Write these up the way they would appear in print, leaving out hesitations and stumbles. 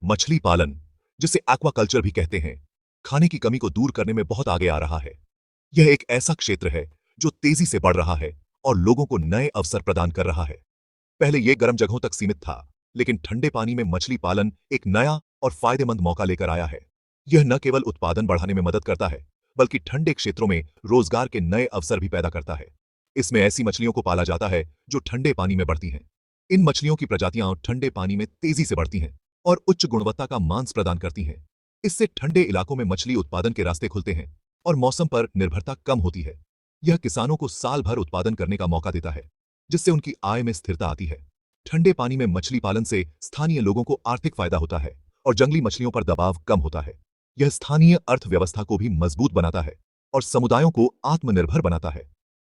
मछली पालन, जिसे एक्वाकल्चर भी कहते हैं, खाने की कमी को दूर करने में बहुत आगे आ रहा है। यह एक ऐसा क्षेत्र है जो तेजी से बढ़ रहा है और लोगों को नए अवसर प्रदान कर रहा है। पहले यह गर्म जगहों तक सीमित था, लेकिन ठंडे पानी में मछली पालन एक नया और फायदेमंद मौका लेकर आया है। यह न केवल उत्पादन बढ़ाने में मदद करता है, बल्कि ठंडे क्षेत्रों में रोजगार के नए अवसर भी पैदा करता है। इसमें ऐसी मछलियों को पाला जाता है जो ठंडे पानी में बढ़ती हैं। इन मछलियों की प्रजातियां ठंडे पानी में तेजी से बढ़ती हैं और उच्च गुणवत्ता का मांस प्रदान करती हैं। इससे ठंडे इलाकों में मछली उत्पादन के रास्ते खुलते हैं और मौसम पर निर्भरता कम होती है। यह किसानों को साल भर उत्पादन करने का मौका देता है, जिससे उनकी आय में स्थिरता आती है। ठंडे पानी में मछली पालन से स्थानीय लोगों को आर्थिक फायदा होता है और जंगली मछलियों पर दबाव कम होता है। यह स्थानीय अर्थव्यवस्था को भी मजबूत बनाता है और समुदायों को आत्मनिर्भर बनाता है।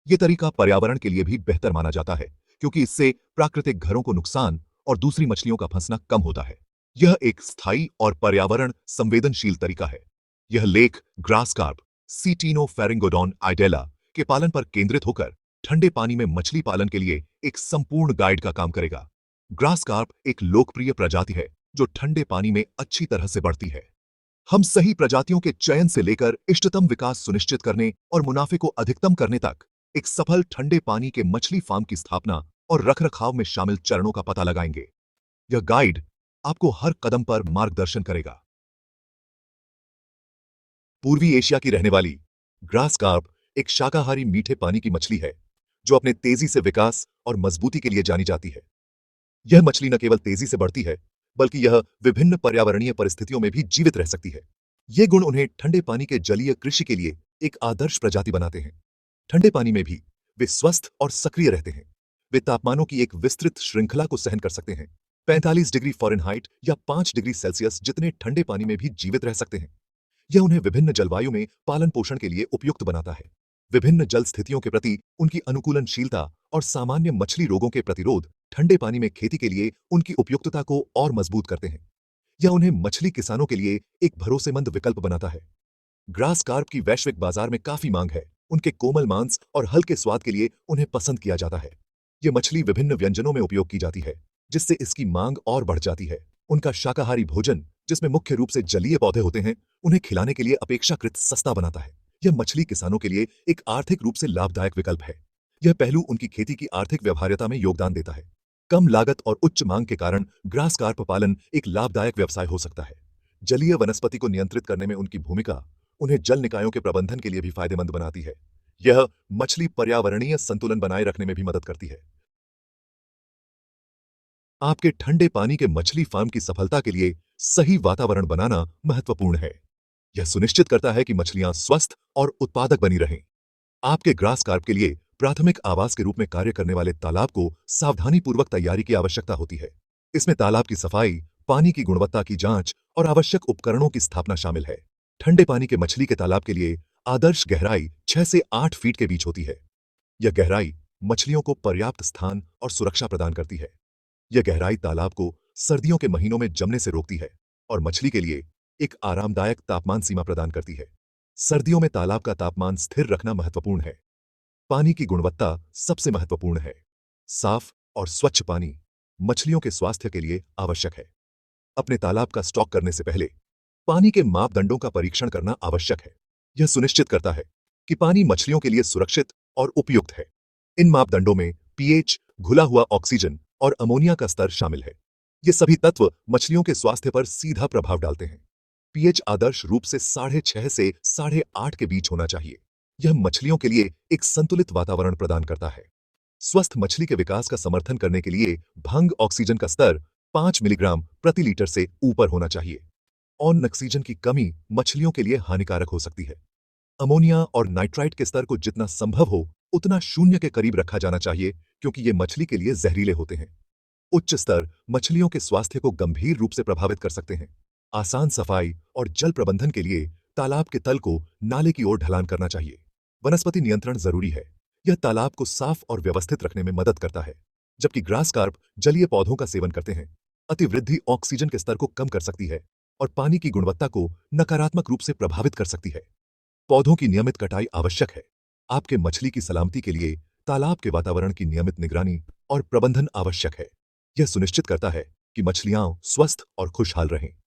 यह तरीका पर्यावरण के लिए भी बेहतर माना जाता है, क्योंकि इससे प्राकृतिक घरों को नुकसान और दूसरी मछलियों का फंसना कम होता है। यह एक स्थायी और पर्यावरण संवेदनशील तरीका है। यह लेख ग्रास कार्प सीटीनोफेरिंगोडॉन आइडेला के पालन पर केंद्रित होकर ठंडे पानी में मछली पालन के लिए एक संपूर्ण गाइड का काम करेगा। ग्रास कार्प एक लोकप्रिय प्रजाति है जो ठंडे पानी में अच्छी तरह से बढ़ती है। हम सही प्रजातियों के चयन से लेकर इष्टतम विकास सुनिश्चित करने और मुनाफे को अधिकतम करने तक एक सफल ठंडे पानी के मछली फार्म की स्थापना और रखरखाव में शामिल चरणों का पता लगाएंगे। यह गाइड आपको हर कदम पर मार्गदर्शन करेगा। पूर्वी एशिया की रहने वाली ग्रास कार्प एक शाकाहारी मीठे पानी की मछली है जो अपने तेजी से विकास और मजबूती के लिए जानी जाती है। यह मछली न केवल तेजी से बढ़ती है, बल्कि यह विभिन्न पर्यावरणीय परिस्थितियों में भी जीवित रह सकती है। ये गुण उन्हें ठंडे पानी के जलीय कृषि के लिए एक आदर्श प्रजाति बनाते हैं। ठंडे पानी में भी वे स्वस्थ और सक्रिय रहते हैं। वे तापमानों की एक विस्तृत श्रृंखला को सहन कर सकते हैं। 45 डिग्री फ़ारेनहाइट या 5 डिग्री सेल्सियस जितने ठंडे पानी में भी जीवित रह सकते हैं। यह उन्हें विभिन्न जलवायु में पालन पोषण के लिए उपयुक्त बनाता है। विभिन्न जल स्थितियों के प्रति उनकी अनुकूलनशीलता और सामान्य मछली रोगों के प्रतिरोध ठंडे पानी में खेती के लिए उनकी उपयुक्तता को और मजबूत करते हैं। यह उन्हें मछली किसानों के लिए एक भरोसेमंद विकल्प बनाता है। ग्रास कार्प की वैश्विक बाजार में काफी मांग है। उनके कोमल मांस और हल्के स्वाद के लिए उन्हें पसंद किया जाता है। यह मछली विभिन्न व्यंजनों में उपयोग की जाती है, जिससे इसकी मांग और बढ़ जाती है। उनका शाकाहारी भोजन, जिसमें मुख्य रूप से जलीय पौधे होते हैं, उन्हें खिलाने के लिए अपेक्षाकृत सस्ता बनाता है। यह मछली किसानों के लिए एक आर्थिक रूप से लाभदायक विकल्प है। यह पहलू उनकी खेती की आर्थिक व्यवहार्यता में योगदान देता है। कम लागत और उच्च मांग के कारण ग्रास कार्प पालन एक लाभदायक व्यवसाय हो सकता है। जलीय वनस्पति को नियंत्रित करने में उनकी भूमिका उन्हें जल निकायों के प्रबंधन के लिए भी फायदेमंद बनाती है। यह मछली पर्यावरणीय संतुलन बनाए रखने में भी मदद करती है। आपके ठंडे पानी के मछली फार्म की सफलता के लिए सही वातावरण बनाना महत्वपूर्ण है। यह सुनिश्चित करता है कि मछलियां स्वस्थ और उत्पादक बनी रहें। आपके ग्रास कार्प के लिए प्राथमिक आवास के रूप में कार्य करने वाले तालाब को सावधानीपूर्वक तैयारी की आवश्यकता होती है। इसमें तालाब की सफाई, पानी की गुणवत्ता की जांच और आवश्यक उपकरणों की स्थापना शामिल है। ठंडे पानी के मछली के तालाब के लिए आदर्श गहराई 6 से 8 फीट के बीच होती है। यह गहराई मछलियों को पर्याप्त स्थान और सुरक्षा प्रदान करती है। यह गहराई तालाब को सर्दियों के महीनों में जमने से रोकती है और मछली के लिए एक आरामदायक तापमान सीमा प्रदान करती है। सर्दियों में तालाब का तापमान स्थिर रखना महत्वपूर्ण है। पानी की गुणवत्ता सबसे महत्वपूर्ण है। साफ और स्वच्छ पानी मछलियों के स्वास्थ्य के लिए आवश्यक है। अपने तालाब का स्टॉक करने से पहले पानी के मापदंडों का परीक्षण करना आवश्यक है। यह सुनिश्चित करता है कि पानी मछलियों के लिए सुरक्षित और उपयुक्त है। इन मापदंडों में पीएच, घुला हुआ ऑक्सीजन और अमोनिया का स्तर शामिल है। ये सभी तत्व मछलियों के स्वास्थ्य पर सीधा प्रभाव डालते हैं। पीएच आदर्श रूप से 6.5 से 8.5 के बीच होना चाहिए। यह मछलियों के लिए एक संतुलित वातावरण प्रदान करता है। स्वस्थ मछली के विकास का समर्थन करने के लिए भंग ऑक्सीजन का स्तर 5 मिलीग्राम प्रति लीटर से ऊपर होना चाहिए। और ऑक्सीजन की कमी मछलियों के लिए हानिकारक हो सकती है। अमोनिया और नाइट्राइट के स्तर को जितना संभव हो उतना शून्य के करीब रखा जाना चाहिए, क्योंकि ये मछली के लिए जहरीले होते हैं। उच्च स्तर मछलियों के स्वास्थ्य को गंभीर रूप से प्रभावित कर सकते हैं। आसान सफाई और जल प्रबंधन के लिए तालाब के तल को नाले की ओर ढलान करना चाहिए। वनस्पति नियंत्रण जरूरी है। यह तालाब को साफ और व्यवस्थित रखने में मदद करता है। जबकि ग्रास कार्प जलीय पौधों का सेवन करते हैं, अतिवृद्धि ऑक्सीजन के स्तर को कम कर सकती है और पानी की गुणवत्ता को नकारात्मक रूप से प्रभावित कर सकती है। पौधों की नियमित कटाई आवश्यक है। आपके मछली की सलामती के लिए तालाब के वातावरण की नियमित निगरानी और प्रबंधन आवश्यक है। यह सुनिश्चित करता है कि मछलियां स्वस्थ और खुशहाल रहें।